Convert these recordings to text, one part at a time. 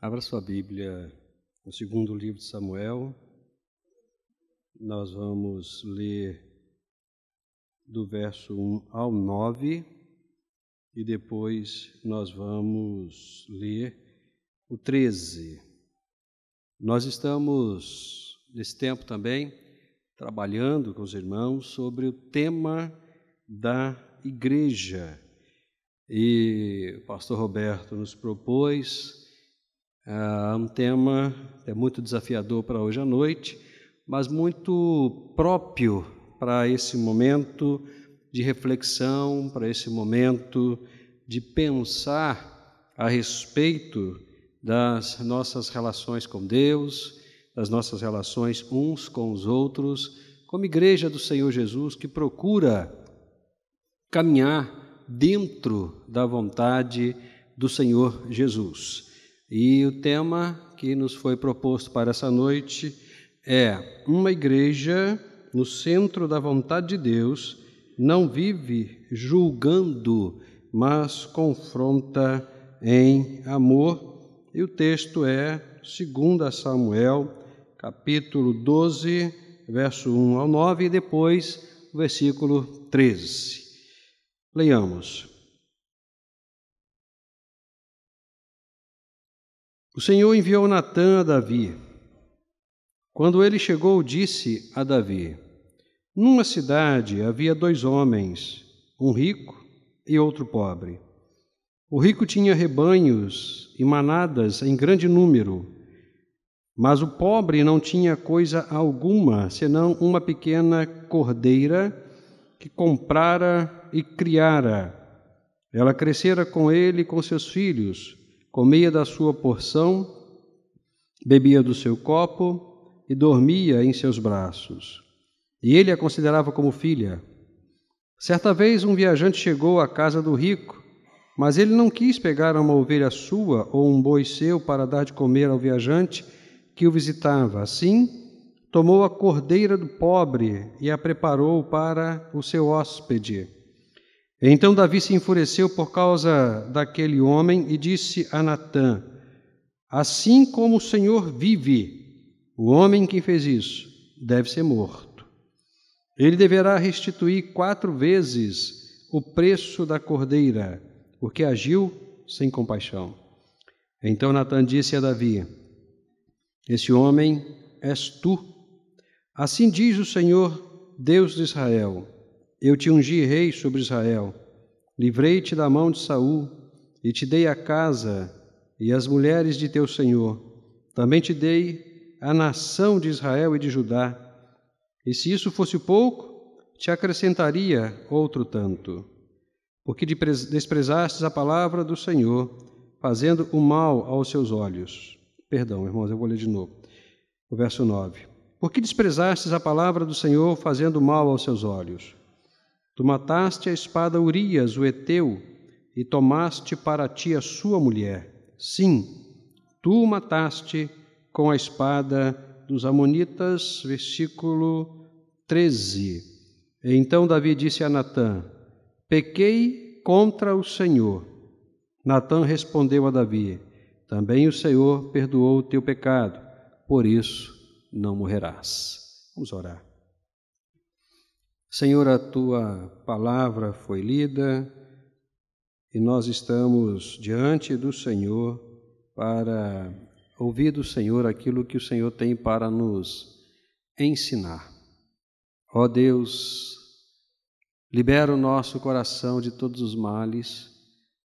Abra sua Bíblia no segundo livro de Samuel. Nós vamos ler do verso 1 ao 9 e depois nós vamos ler o 13. Nós estamos, nesse tempo também, trabalhando com os irmãos sobre o tema da igreja. E o pastor Roberto nos propôs um tema muito desafiador para hoje à noite, mas muito próprio para esse momento de reflexão, para esse momento de pensar a respeito das nossas relações com Deus, das nossas relações uns com os outros, como igreja do Senhor Jesus que procura caminhar dentro da vontade do Senhor Jesus. E o tema que nos foi proposto para essa noite é: uma igreja no centro da vontade de Deus não vive julgando, mas confronta em amor. E o texto é 2 Samuel, capítulo 12, verso 1 ao 9, e depois o versículo 13. Leiamos. O Senhor enviou Natã a Davi. Quando ele chegou, disse a Davi: numa cidade havia 2 homens, um rico e outro pobre. O rico tinha rebanhos e manadas em grande número, mas o pobre não tinha coisa alguma, senão uma pequena cordeira que comprara e criara. Ela crescera com ele e com seus filhos, comia da sua porção, bebia do seu copo e dormia em seus braços. E ele a considerava como filha. Certa vez um viajante chegou à casa do rico, mas ele não quis pegar uma ovelha sua ou um boi seu para dar de comer ao viajante que o visitava. Assim, tomou a cordeira do pobre e a preparou para o seu hóspede. Então Davi se enfureceu por causa daquele homem e disse a Natã: assim como o Senhor vive, o homem que fez isso deve ser morto. Ele deverá restituir 4 vezes o preço da cordeira, porque agiu sem compaixão. Então Natã disse a Davi: esse homem és tu. Assim diz o Senhor, Deus de Israel: eu te ungi rei sobre Israel, livrei-te da mão de Saul e te dei a casa e as mulheres de teu senhor. Também te dei a nação de Israel e de Judá. E se isso fosse pouco, te acrescentaria outro tanto. Porque desprezastes a palavra do Senhor, fazendo o mal aos seus olhos. Perdão, irmãos, eu vou ler de novo. O verso 9. Porque desprezastes a palavra do Senhor, fazendo mal aos seus olhos. Tu mataste a espada Urias, o heteu, e tomaste para ti a sua mulher. Sim, tu o mataste com a espada dos amonitas. Versículo 13. Então Davi disse a Natã: pequei contra o Senhor. Natã respondeu a Davi: também o Senhor perdoou o teu pecado, por isso não morrerás. Vamos orar. Senhor, a tua palavra foi lida e nós estamos diante do Senhor para ouvir do Senhor aquilo que o Senhor tem para nos ensinar. Ó Deus, libera o nosso coração de todos os males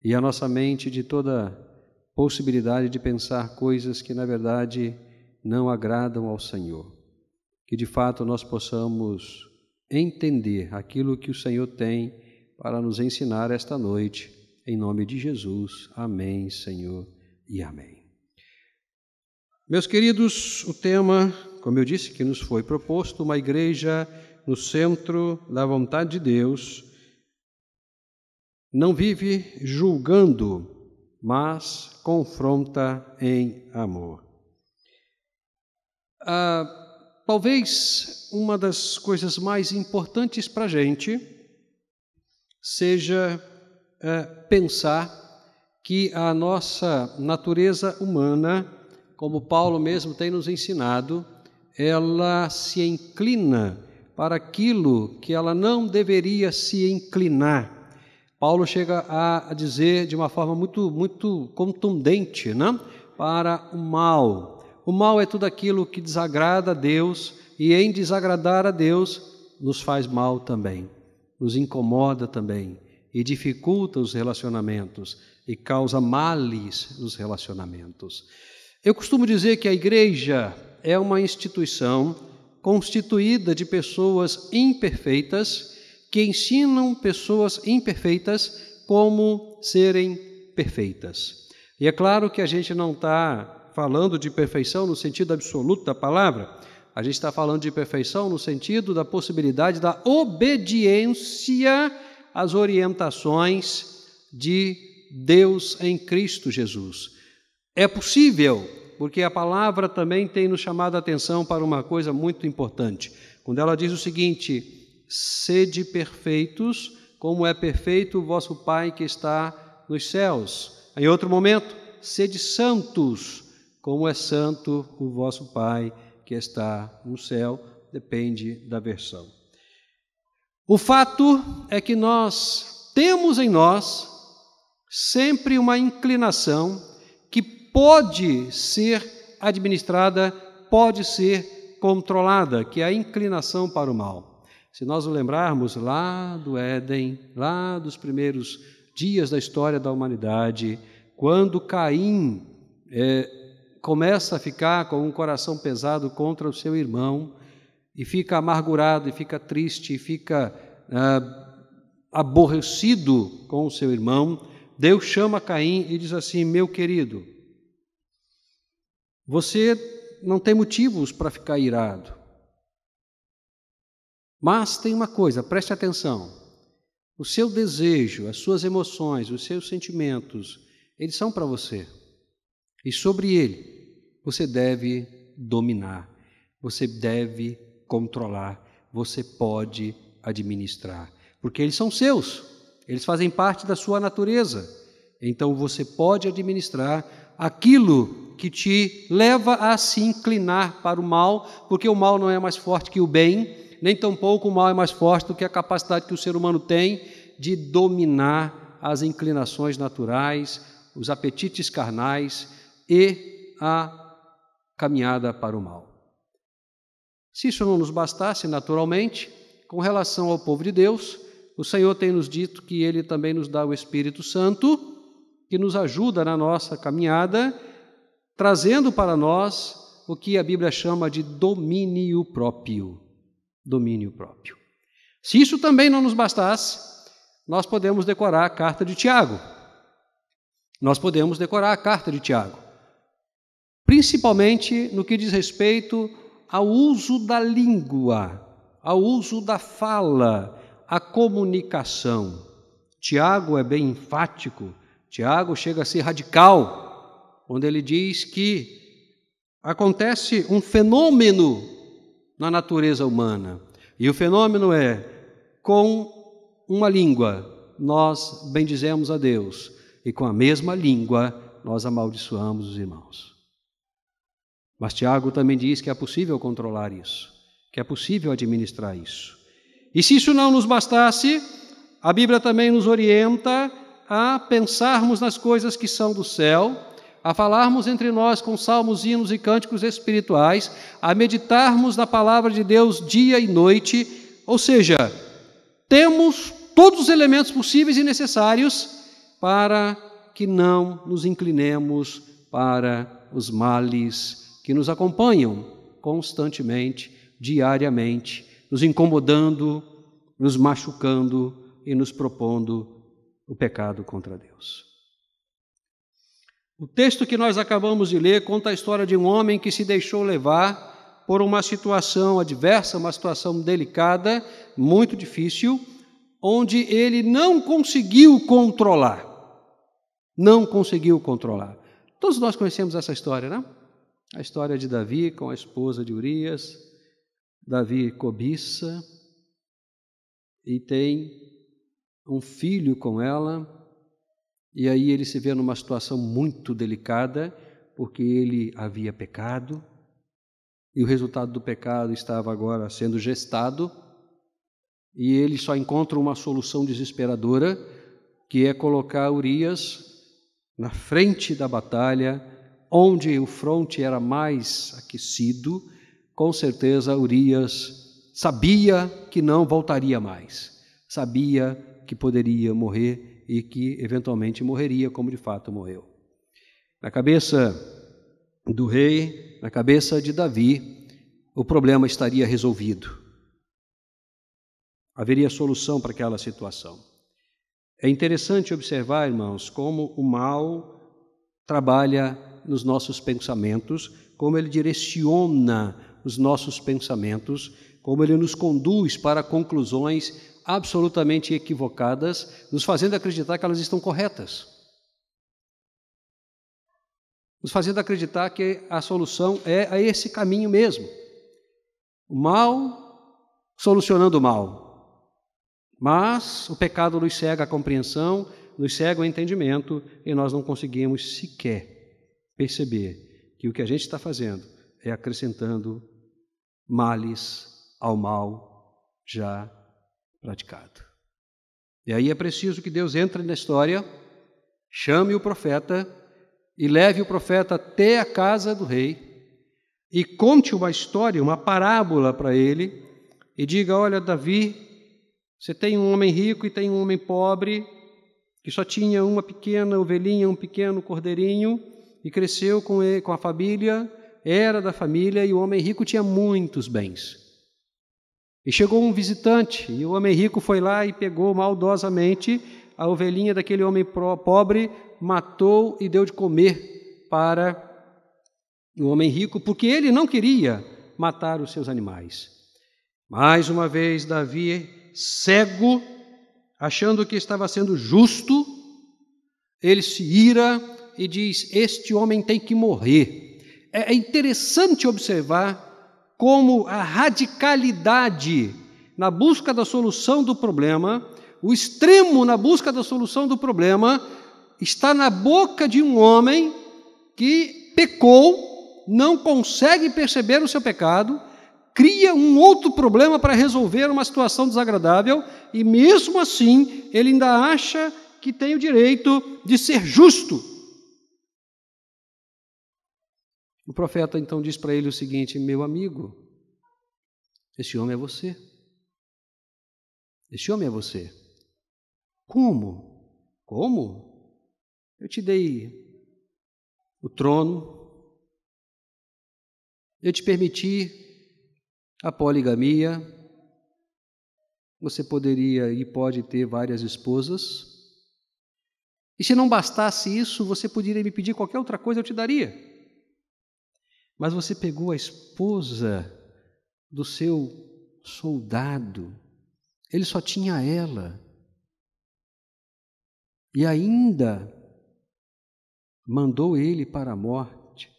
e a nossa mente de toda possibilidade de pensar coisas que, na verdade, não agradam ao Senhor. Que, de fato, nós possamos entender aquilo que o Senhor tem para nos ensinar esta noite. Em nome de Jesus. Amém, Senhor, e amém. Meus queridos, o tema, como eu disse, que nos foi proposto, uma igreja no centro da vontade de Deus, não vive julgando, mas confronta em amor. Talvez uma das coisas mais importantes para a gente seja pensar que a nossa natureza humana, como Paulo mesmo tem nos ensinado, ela se inclina para aquilo que ela não deveria se inclinar. Paulo chega a dizer de uma forma muito contundente, né? Para o mal. O mal é tudo aquilo que desagrada a Deus, e em desagradar a Deus nos faz mal também, nos incomoda também, e dificulta os relacionamentos, e causa males nos relacionamentos. Eu costumo dizer que a igreja é uma instituição constituída de pessoas imperfeitas que ensinam pessoas imperfeitas como serem perfeitas. E é claro que a gente não está falando de perfeição no sentido absoluto da palavra, a gente está falando de perfeição no sentido da possibilidade da obediência às orientações de Deus em Cristo Jesus. É possível, porque a palavra também tem nos chamado a atenção para uma coisa muito importante. Quando ela diz o seguinte: sede perfeitos, como é perfeito o vosso Pai que está nos céus. Em outro momento, sede santos, como é santo o vosso Pai que está no céu, depende da versão. O fato é que nós temos em nós sempre uma inclinação que pode ser administrada, pode ser controlada, que é a inclinação para o mal. Se nós o lembrarmos lá do Éden, lá dos primeiros dias da história da humanidade, quando Caim começa a ficar com um coração pesado contra o seu irmão, e fica amargurado, e fica triste, e fica aborrecido com o seu irmão, Deus chama Caim e diz assim: meu querido, você não tem motivos para ficar irado, mas tem uma coisa, preste atenção, o seu desejo, as suas emoções, os seus sentimentos, eles são para você, e sobre ele você deve dominar, você deve controlar, você pode administrar, porque eles são seus, eles fazem parte da sua natureza. Então você pode administrar aquilo que te leva a se inclinar para o mal, porque o mal não é mais forte que o bem, nem tampouco o mal é mais forte do que a capacidade que o ser humano tem de dominar as inclinações naturais, os apetites carnais e a caminhada para o mal. Se isso não nos bastasse, naturalmente, com relação ao povo de Deus, o Senhor tem nos dito que Ele também nos dá o Espírito Santo, que nos ajuda na nossa caminhada, trazendo para nós o que a Bíblia chama de domínio próprio. Domínio próprio. Se isso também não nos bastasse, nós podemos decorar a carta de Tiago. Nós podemos decorar a carta de Tiago, principalmente no que diz respeito ao uso da língua, ao uso da fala, à comunicação. Tiago é bem enfático, Tiago chega a ser radical, onde ele diz que acontece um fenômeno na natureza humana, e o fenômeno é: com uma língua nós bendizemos a Deus, e com a mesma língua nós amaldiçoamos os irmãos. Mas Tiago também diz que é possível controlar isso, que é possível administrar isso. E se isso não nos bastasse, a Bíblia também nos orienta a pensarmos nas coisas que são do céu, a falarmos entre nós com salmos, hinos e cânticos espirituais, a meditarmos na palavra de Deus dia e noite, ou seja, temos todos os elementos possíveis e necessários para que não nos inclinemos para os males que nos acompanham constantemente, diariamente, nos incomodando, nos machucando e nos propondo o pecado contra Deus. O texto que nós acabamos de ler conta a história de um homem que se deixou levar por uma situação adversa, uma situação delicada, muito difícil, onde ele não conseguiu controlar. Não conseguiu controlar. Todos nós conhecemos essa história, não? A história de Davi com a esposa de Urias. Davi cobiça e tem um filho com ela, E aí ele se vê numa situação muito delicada, porque ele havia pecado, e o resultado do pecado estava agora sendo gestado, e ele só encontra uma solução desesperadora, que é colocar Urias na frente da batalha, onde o fronte era mais aquecido. Com certeza Urias sabia que não voltaria mais, sabia que poderia morrer e que eventualmente morreria, como de fato morreu. Na cabeça do rei, na cabeça de Davi, o problema estaria resolvido. Haveria solução para aquela situação. É interessante observar, irmãos, como o mal trabalha nos nossos pensamentos, como ele direciona os nossos pensamentos, como ele nos conduz para conclusões absolutamente equivocadas, nos fazendo acreditar que elas estão corretas. Nos fazendo acreditar que a solução é a esse caminho mesmo. O mal solucionando o mal. Mas o pecado nos cega a compreensão, nos cega o entendimento, e nós não conseguimos sequer perceber que o que a gente está fazendo é acrescentando males ao mal já praticado. E aí é preciso que Deus entre na história, chame o profeta e leve o profeta até a casa do rei e conte uma história, uma parábola para ele e diga: olha, Davi, você tem um homem rico e tem um homem pobre que só tinha uma pequena ovelhinha, um pequeno cordeirinho e cresceu com a família, era da família, e o homem rico tinha muitos bens. E chegou um visitante e o homem rico foi lá e pegou maldosamente a ovelhinha daquele homem pobre, matou e deu de comer para o homem rico, porque ele não queria matar os seus animais. Mais uma vez, Davi, cego, achando que estava sendo justo, ele se ira e diz: este homem tem que morrer. É interessante observar como a radicalidade na busca da solução do problema, o extremo na busca da solução do problema, está na boca de um homem que pecou, não consegue perceber o seu pecado, cria um outro problema para resolver uma situação desagradável e, mesmo assim, ele ainda acha que tem o direito de ser justo. O profeta então diz para ele o seguinte: meu amigo, esse homem é você. Esse homem é você. Como? Como? Eu te dei o trono, eu te permiti a poligamia, você poderia e pode ter várias esposas, e se não bastasse isso, você poderia me pedir qualquer outra coisa, eu te daria. Mas você pegou a esposa do seu soldado, ele só tinha ela, e ainda mandou ele para a morte.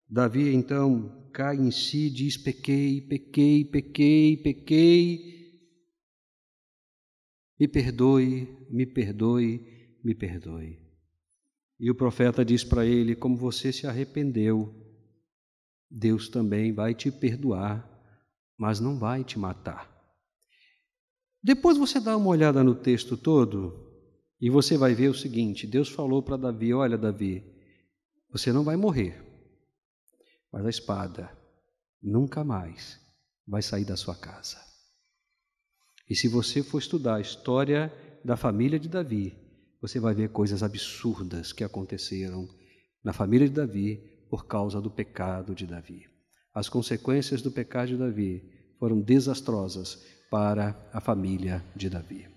Davi então cai em si e diz: pequei, pequei, pequei, pequei, me perdoe, me perdoe, me perdoe. E o profeta diz para ele: como você se arrependeu, Deus também vai te perdoar, mas não vai te matar. Depois você dá uma olhada no texto todo e você vai ver o seguinte: Deus falou para Davi: olha, Davi, você não vai morrer, mas a espada nunca mais vai sair da sua casa. E se você for estudar a história da família de Davi, você vai ver coisas absurdas que aconteceram na família de Davi por causa do pecado de Davi. As consequências do pecado de Davi foram desastrosas para a família de Davi.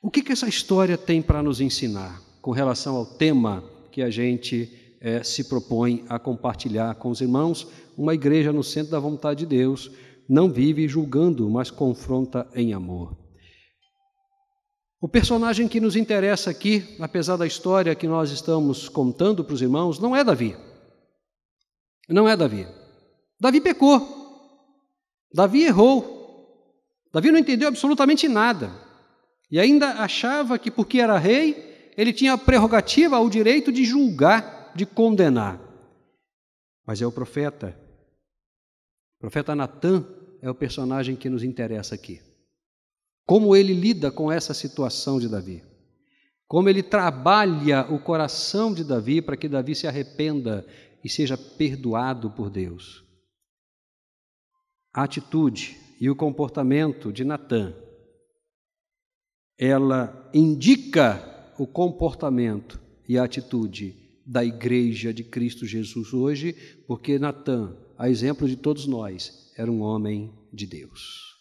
O que essa história tem para nos ensinar com relação ao tema que a gente se propõe a compartilhar com os irmãos? Uma igreja no centro da vontade de Deus não vive julgando, mas confronta em amor. O personagem que nos interessa aqui, apesar da história que nós estamos contando para os irmãos, não é Davi. Não é Davi. Davi pecou. Davi errou. Davi não entendeu absolutamente nada. E ainda achava que, porque era rei, ele tinha a prerrogativa, o direito de julgar, de condenar. Mas é o profeta. O profeta Natã é o personagem que nos interessa aqui. Como ele lida com essa situação de Davi. Como ele trabalha o coração de Davi para que Davi se arrependa e seja perdoado por Deus. A atitude e o comportamento de Natã, ela indica o comportamento e a atitude da igreja de Cristo Jesus hoje, porque Natã, a exemplo de todos nós, era um homem de Deus.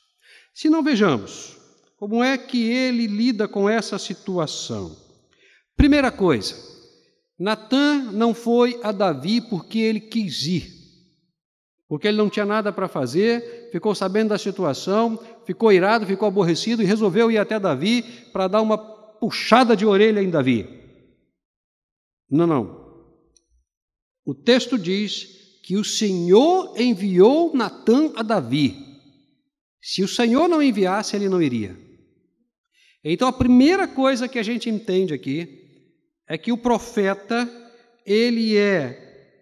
Se não, vejamos como é que ele lida com essa situação. Primeira coisa, Natã não foi a Davi porque ele quis ir, porque ele não tinha nada para fazer, ficou sabendo da situação, ficou irado, ficou aborrecido e resolveu ir até Davi para dar uma puxada de orelha em Davi. Não. O texto diz que o Senhor enviou Natã a Davi. Se o Senhor não enviasse, ele não iria. Então, a primeira coisa que a gente entende aqui é que o profeta,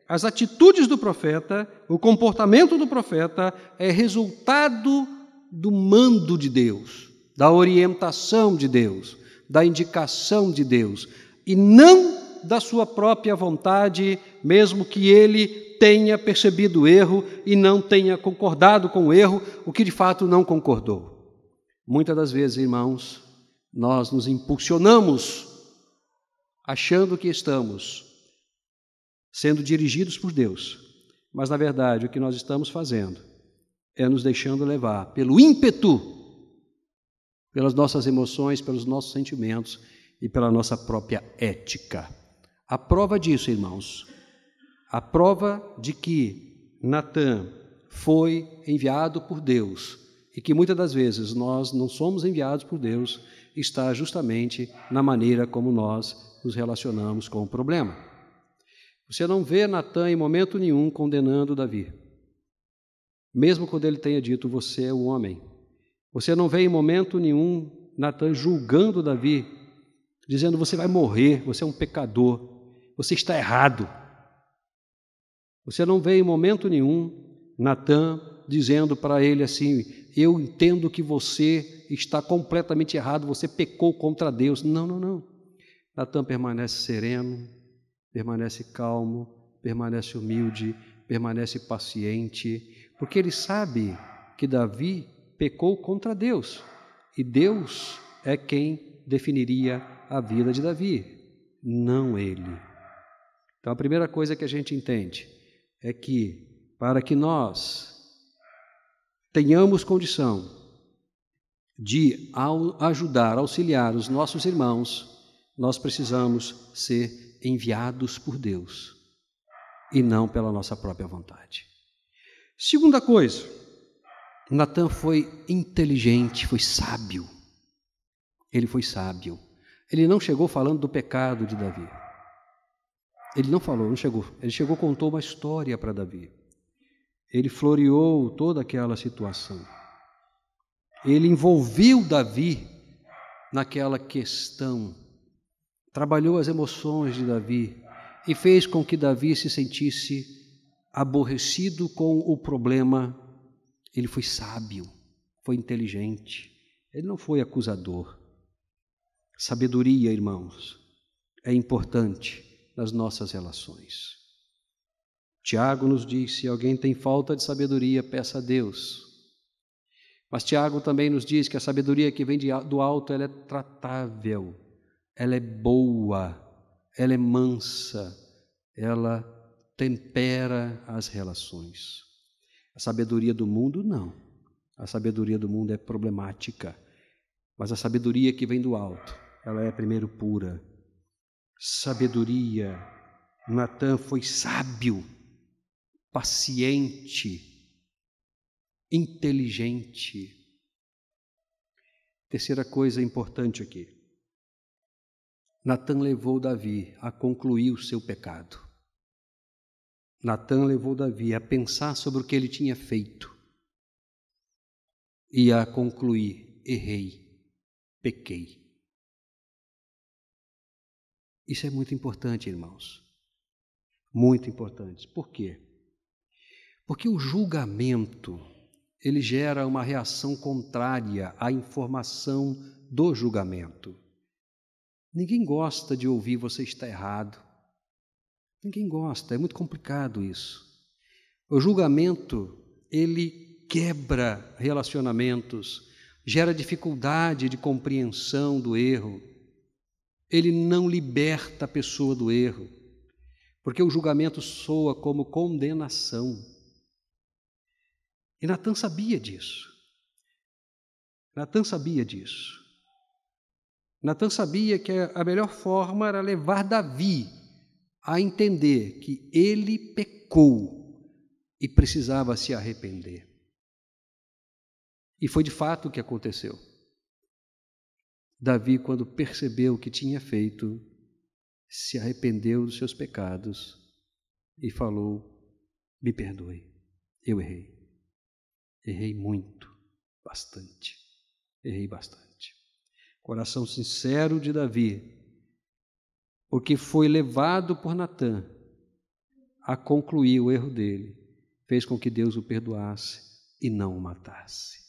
as atitudes do profeta, o comportamento do profeta é resultado do mando de Deus, da orientação de Deus, da indicação de Deus, e não da sua própria vontade, mesmo que ele tenha percebido o erro e não tenha concordado com o erro, o que de fato não concordou. Muitas das vezes, irmãos, nós nos impulsionamos achando que estamos sendo dirigidos por Deus, mas na verdade o que nós estamos fazendo é nos deixando levar pelo ímpeto, pelas nossas emoções, pelos nossos sentimentos e pela nossa própria ética. A prova disso, irmãos, a prova de que Natã foi enviado por Deus e que muitas das vezes nós não somos enviados por Deus está justamente na maneira como nós nos relacionamos com o problema. Você não vê Natã em momento nenhum condenando Davi, mesmo quando ele tenha dito, você é o homem. Você não vê em momento nenhum Natã julgando Davi, dizendo, você vai morrer, você é um pecador, você está errado. Você não vê em momento nenhum Natã dizendo para ele assim, eu entendo que você está completamente errado, você pecou contra Deus. Não. Natã permanece sereno, permanece calmo, permanece humilde, permanece paciente, porque ele sabe que Davi pecou contra Deus, e Deus é quem definiria a vida de Davi, não ele. Então a primeira coisa que a gente entende é que para que nós tenhamos condição de ajudar, auxiliar os nossos irmãos, nós precisamos ser enviados por Deus e não pela nossa própria vontade. Segunda coisa, Natã foi inteligente, foi sábio. Ele foi sábio. Ele não chegou falando do pecado de Davi. Ele não falou, não chegou. Ele chegou, contou uma história para Davi. Ele floreou toda aquela situação. Ele envolveu Davi naquela questão, trabalhou as emoções de Davi e fez com que Davi se sentisse aborrecido com o problema. Ele foi sábio, foi inteligente, ele não foi acusador. Sabedoria, irmãos, é importante nas nossas relações. Tiago nos diz, se alguém tem falta de sabedoria, peça a Deus. Mas Tiago também nos diz que a sabedoria que vem do alto, ela é tratável, ela é boa, ela é mansa, ela tempera as relações. A sabedoria do mundo, não. A sabedoria do mundo é problemática. Mas a sabedoria que vem do alto, ela é primeiro pura. Sabedoria. Natã foi sábio, paciente, inteligente. Terceira coisa importante aqui. Natã levou Davi a concluir o seu pecado. Natã levou Davi a pensar sobre o que ele tinha feito e a concluir, errei. pequei. Isso é muito importante, irmãos. Muito importante. Por quê? Porque o julgamento, ele gera uma reação contrária à informação do julgamento. Ninguém gosta de ouvir você está errado. Ninguém gosta, é muito complicado isso. O julgamento, ele quebra relacionamentos, gera dificuldade de compreensão do erro. Ele não liberta a pessoa do erro, porque o julgamento soa como condenação. E Natan sabia disso. Natan sabia disso. Natan sabia que a melhor forma era levar Davi a entender que ele pecou e precisava se arrepender. E foi de fato o que aconteceu. Davi, quando percebeu o que tinha feito, se arrependeu dos seus pecados e falou: me perdoe, eu errei. Errei muito, bastante. Errei bastante. Coração sincero de Davi, porque foi levado por Natan a concluir o erro dele, fez com que Deus o perdoasse e não o matasse.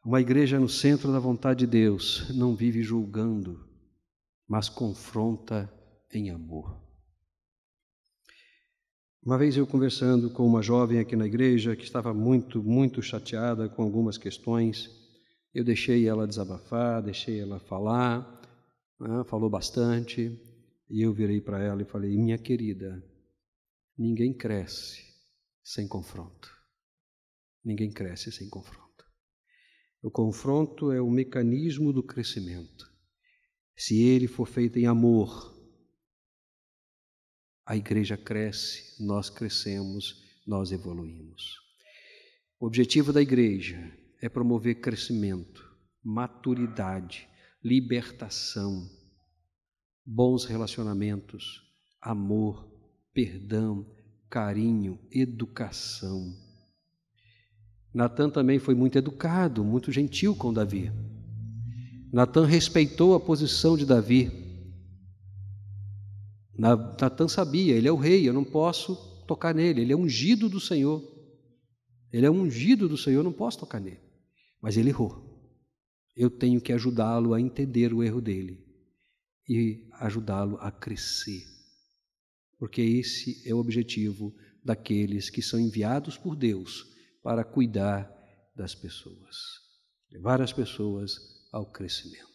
Uma igreja no centro da vontade de Deus não vive julgando, mas confronta em amor. Uma vez eu conversando com uma jovem aqui na igreja que estava muito chateada com algumas questões, eu deixei ela desabafar, deixei ela falar, falou bastante, e eu virei para ela e falei: minha querida, ninguém cresce sem confronto. Ninguém cresce sem confronto. O confronto é o mecanismo do crescimento. Se ele for feito em amor, a igreja cresce, nós crescemos, nós evoluímos. O objetivo da igreja é promover crescimento, maturidade, libertação, bons relacionamentos, amor, perdão, carinho, educação. Natan também foi muito educado, muito gentil com Davi. Natan respeitou a posição de Davi. Natan sabia, ele é o rei, eu não posso tocar nele, ele é ungido do Senhor. Ele é ungido do Senhor, eu não posso tocar nele. Mas ele errou. Eu tenho que ajudá-lo a entender o erro dele e ajudá-lo a crescer. Porque esse é o objetivo daqueles que são enviados por Deus para cuidar das pessoas, levar as pessoas ao crescimento.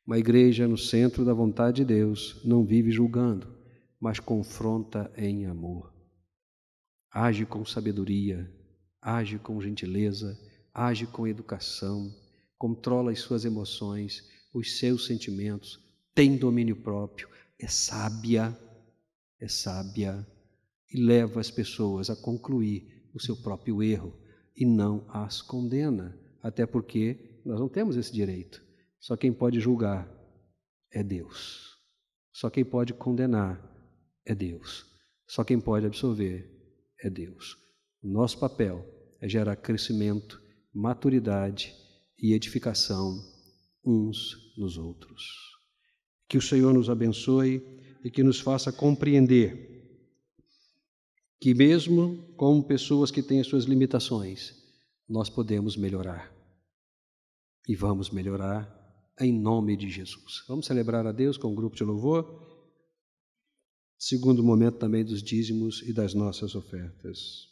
Uma igreja no centro da vontade de Deus não vive julgando, mas confronta em amor. Age com sabedoria, age com gentileza, age com educação, controla as suas emoções, os seus sentimentos, tem domínio próprio, é sábia e leva as pessoas a concluir o seu próprio erro e não as condena, até porque nós não temos esse direito. Só quem pode julgar é Deus. Só quem pode condenar é Deus. Só quem pode absolver é Deus. O nosso papel é gerar crescimento, maturidade e edificação uns nos outros. Que o Senhor nos abençoe e que nos faça compreender que mesmo como pessoas que têm as suas limitações, nós podemos melhorar. E vamos melhorar em nome de Jesus. Vamos celebrar a Deus com um grupo de louvor. Segundo momento também dos dízimos e das nossas ofertas.